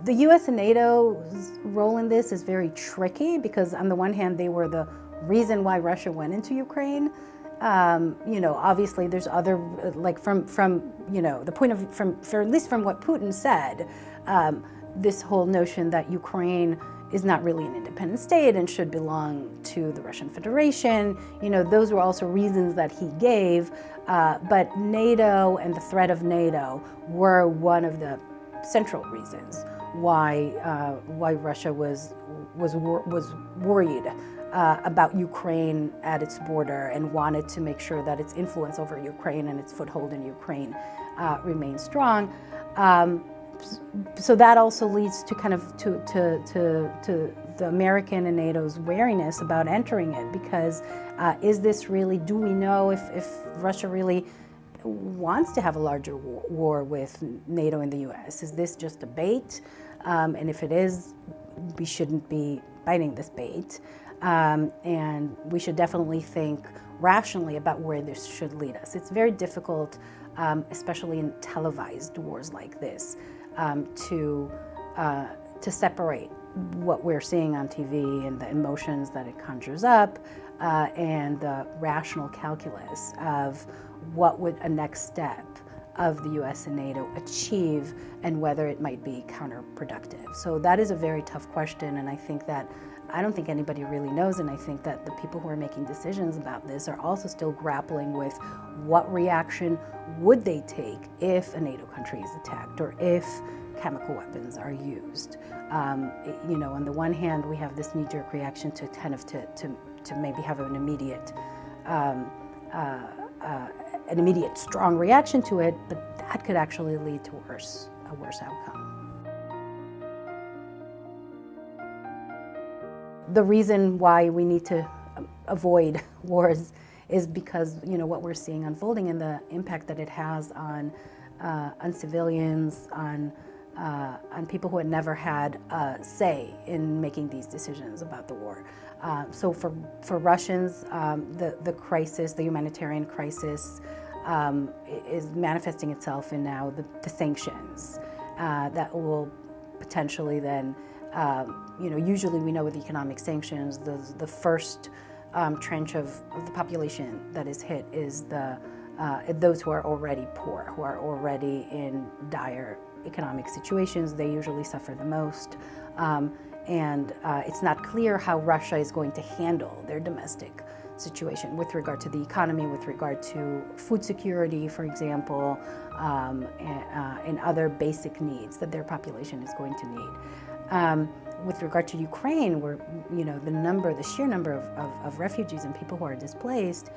The U.S. and NATO's role in this is very tricky because on the one hand, they were the reason why Russia went into Ukraine. Obviously there's other, like from the point of, at least from what Putin said, this whole notion that Ukraine is not really an independent state and should belong to the Russian Federation. Those were also reasons that he gave, but NATO and the threat of NATO were one of the central reasons why Russia was worried about Ukraine at its border and wanted to make sure that its influence over Ukraine and its foothold in Ukraine remained strong. So that also leads to kind of to the American and NATO's wariness about entering it, because is this really, do we know if Russia really wants to have a larger war with NATO and the US? Is this just a bait? And if it is, we shouldn't be biting this bait. And we should definitely think rationally about where this should lead us. It's very difficult, especially in televised wars like this, to separate what we're seeing on TV and the emotions that it conjures up and the rational calculus of what would a next step of the US and NATO achieve and whether it might be counterproductive. So that is a very tough question, and I don't think anybody really knows, and I think that the people who are making decisions about this are also still grappling with what reaction would they take if a NATO country is attacked or if chemical weapons are used. On the one hand, we have this knee-jerk reaction to kind of to maybe have an immediate strong reaction to it, but that could actually lead to a worse outcome. The reason why we need to avoid wars is because what we're seeing unfolding and the impact that it has on civilians, on people who had never had a say in making these decisions about the war. So for Russians, the crisis, the humanitarian crisis, is manifesting itself in now the sanctions that will potentially then, usually we know with economic sanctions, the first trench of the population that is hit is those who are already poor, who are already in dire economic situations. They usually suffer the most. And it's not clear how Russia is going to handle their domestic situation with regard to the economy, with regard to food security, for example, and other basic needs that their population is going to need. With regard to Ukraine, where the sheer number of refugees and people who are displaced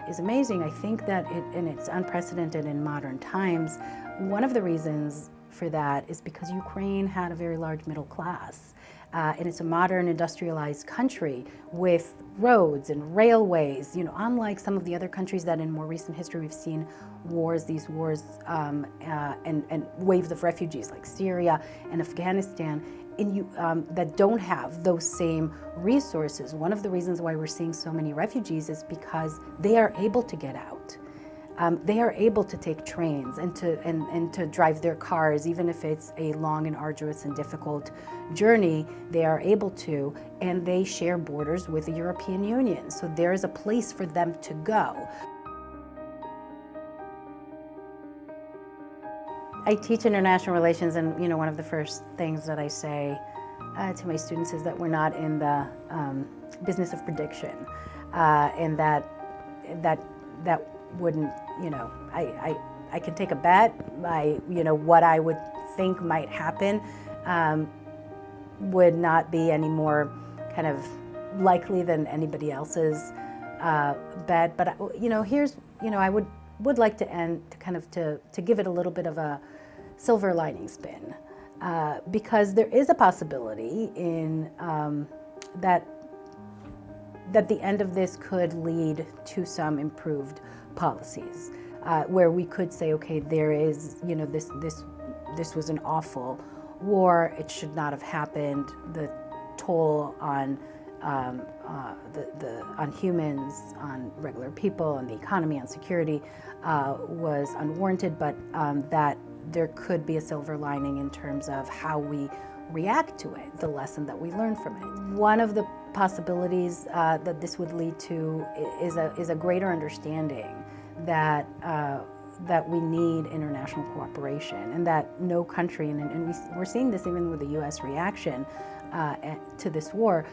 is amazing. I think that it's unprecedented in modern times. One of the reasons for that is because Ukraine had a very large middle class. And it's a modern industrialized country with roads and railways, unlike some of the other countries that in more recent history we've seen these wars and waves of refugees like Syria and Afghanistan that don't have those same resources. One of the reasons why we're seeing so many refugees is because they are able to get out. They are able to take trains and to drive their cars, even if it's a long and arduous and difficult journey. They are able to, and they share borders with the European Union. So there is a place for them to go. I teach international relations, and one of the first things that I say to my students is that we're not in the business of prediction, and that wouldn't, I can take a bet by, what I would think might happen would not be any more kind of likely than anybody else's bet. But, here's, I would like to end to give it a little bit of a silver lining spin, because there is a possibility in that the end of this could lead to some improved policies, where we could say, okay, there is, this was an awful war. It should not have happened. The toll on on humans, on regular people, on the economy, on security was unwarranted. But that there could be a silver lining in terms of how we react to it, the lesson that we learn from it. One of the possibilities that this would lead to is a greater understanding that that we need international cooperation, and that no country, and we're seeing this even with the U.S. reaction to this war,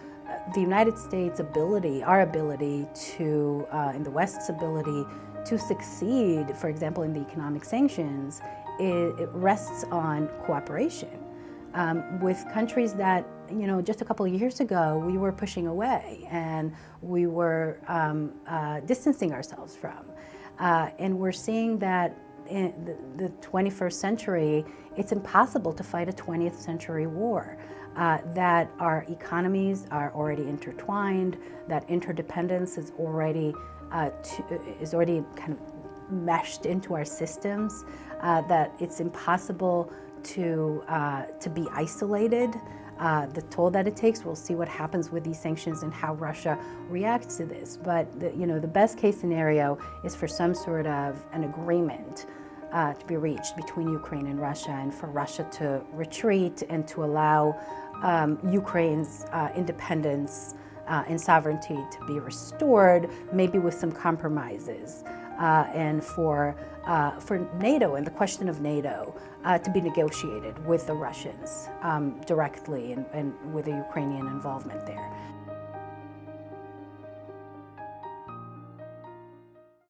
the United States' ability, our ability to, and the West's ability to succeed, for example, in the economic sanctions, it rests on cooperation with countries that, just a couple of years ago, we were pushing away and we were distancing ourselves from. And we're seeing that in the 21st century, it's impossible to fight a 20th century war, that our economies are already intertwined, that interdependence is already kind of meshed into our systems, that it's impossible to be isolated. The toll that it takes, we'll see what happens with these sanctions and how Russia reacts to this. But the best case scenario is for some sort of an agreement to be reached between Ukraine and Russia, and for Russia to retreat and to allow Ukraine's independence and sovereignty to be restored, maybe with some compromises, and for NATO and the question of NATO to be negotiated with the Russians directly, and with the Ukrainian involvement there.